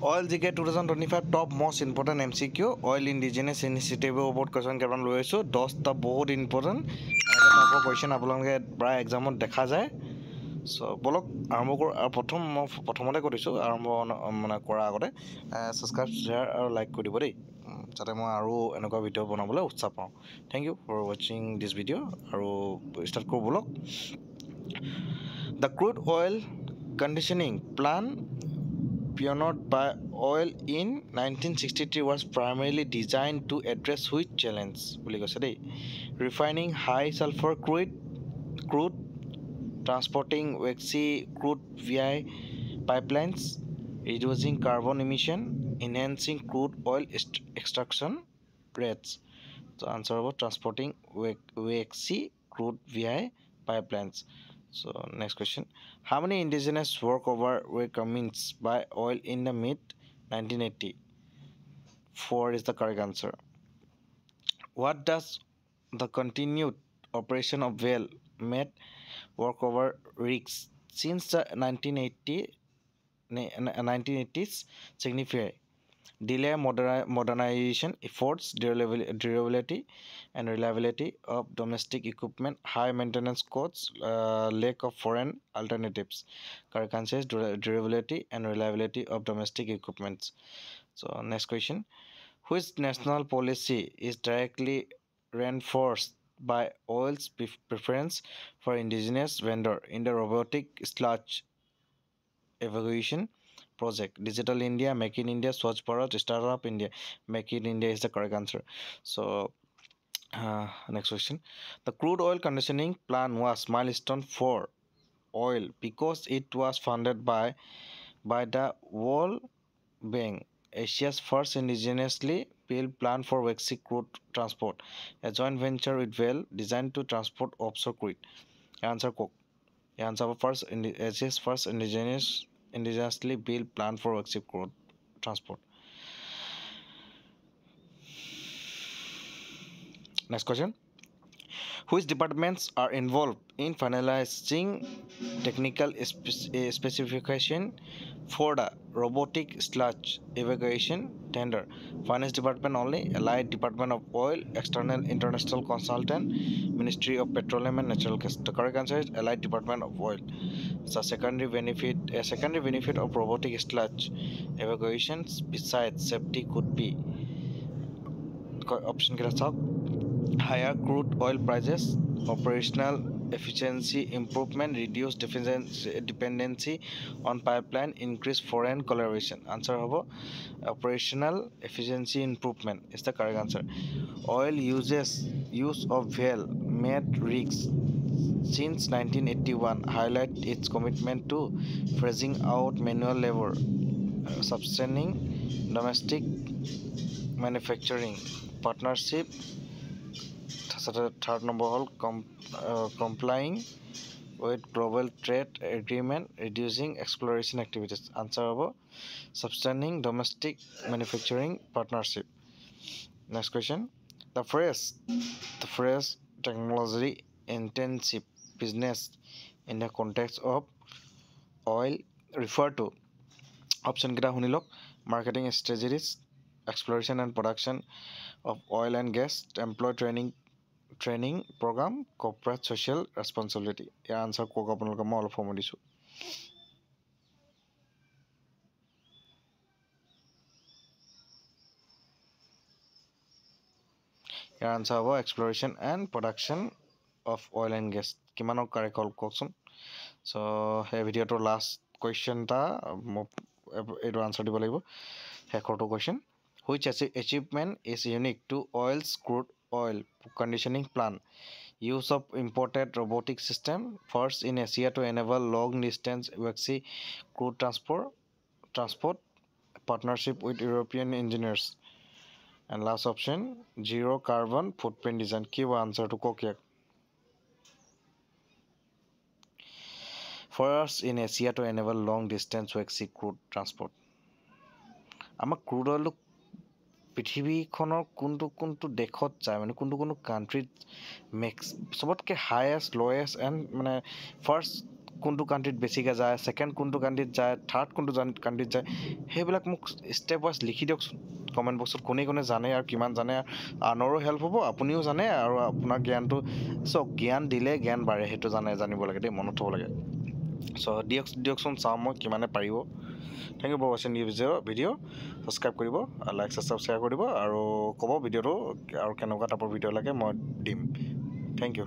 Oil GK 2025 top most important MCQ oil indigenous initiative ওপৰত question কেইটামান লৈ আছো 10টা বহুত ইম্পৰ্টেণ্ট এনেকুৱা টাইপৰ question আপোনালোকে প্ৰায় এক্সামত দেখা যায় সো বলক আৰম্ভ কৰোঁ আৰু প্ৰথমতে কৰিছোঁ আৰম্ভ মানে কৰাৰ আগতে সাবস্ক্ৰাইব শ্বেয়াৰ আৰু লাইক কৰি দিব দেই যাতে মই আৰু এনেকুৱা ভিডিঅ' বনাবলৈ উৎসাহ পাওঁ থেংক ইউ ফৰ ৱাচিং দিছ ভিডিঅ' আৰু ষ্টাৰ্ট কৰোঁ বলক the crude oil conditioning plan pioneered by oil in 1963 was primarily designed to address which challenge বুলি কৈছে দেই refining high sulfur crude transporting waxy crude via pipelines reducing carbon emission enhancing crude oil extraction rates so answer about transporting waxy crude via pipelines. So next question, how many indigenous workover were commenced by oil in the mid 1980? 4 is the correct answer. What does the continued operation of well made workover rigs since the 1980s signify? Delay modernization efforts, durability and reliability of domestic equipment, high maintenance costs, lack of foreign alternatives. Correct answer is durability and reliability of domestic equipments. So next question, which national policy is directly reinforced by oil's preference for indigenous vendor in the robotic sludge evacuation project? Digital India, Make in India, Swachh Bharat, Startup India. Make in India is the correct answer. So next question, the crude oil conditioning plan was milestone for oil because it was funded by the World Bank, Asia's first indigenously built plan for waxy crude transport, a joint venture with Well designed to transport offshore crude. Answer coke. Answer Asia's first indigenously built plan for waxy crude transport. Next question, which departments are involved in finalizing technical specification for the robotic sludge evacuation tender? Finance department only, allied department of oil, external international consultant, Ministry of Petroleum and Natural Gas. The correct answer is allied department of oil. So a secondary benefit of robotic sludge evacuations besides safety could be option higher crude oil prices, operational efficiency improvement, reduced dependency on pipeline, increased foreign collaboration. Answer hobo operational efficiency improvement is the correct answer. Oil use of well made rigs since 1981 highlight its commitment to phasing out manual labor, sustaining domestic manufacturing partnership. Third number hall complying with global trade agreement, reducing exploration activities. Answer over sustaining domestic manufacturing partnership. Next question, the phrase technology intensive business in the context of oil refer to? Option kita hunilok, marketing strategies, exploration and production of oil and gas, employee training program, corporate social responsibility. Year answer কক আপোনালোকে মই অলপ সময় দিছোঁ। ইয়াৰ answer হ'ব exploration and production of oil and gas. কিমানৰ correct হ'ল কওকচোন। So এই ভিডিঅ'টোৰ লাষ্ট কুৱেশ্যন এটা এইটো আনসাৰ দিব লাগিব শেষৰটো question, which achievement is unique to oil's crude oil conditioning plan? Use of imported robotic system, first in Asia to enable long distance waxy crude transport, partnership with European engineers, and last option zero carbon footprint design. Ki answer to kokyak? First in Asia to enable long distance waxy crude transport. আমাৰ crude oil পৃথিৱীখনৰ কোনটো দেশত যায় মানে কোনটো কাণ্ট্ৰিত চবতকৈ highest lowest and মানে first কোনটো কাণ্ট্ৰিত বেছিকৈ যায়, ছেকেণ্ড কোনটো কাণ্ট্ৰিত যায়, থাৰ্ড কোনটো কাণ্ট্ৰিত যায়, সেইবিলাক মোক ষ্টেপ ৱাইজ লিখি দিয়কচোন কমেণ্ট বক্সত। কোনে কোনে জানে আৰু কিমান জানে, আনৰো হেল্প হ'ব, আপুনিও জানে আৰু আপোনাৰ জ্ঞানটো চাওক, জ্ঞান দিলে জ্ঞান বাঢ়ে, সেইটো জানিব লাগে দেই, মনত থ'ব লাগে। চ' দিয়কচোন, চাওঁ মই কিমানে পাৰিব। থেংক ইউ ফৰ ৱাচিং ভিডিঅ'। ছাবস্ক্ৰাইব কৰিব, লাইক শ্বেয়াৰ কৰিব আৰু ক'ব ভিডিঅ'টো আৰু কেনেকুৱা টাইপৰ ভিডিঅ' লাগে মই দিম। Thank U.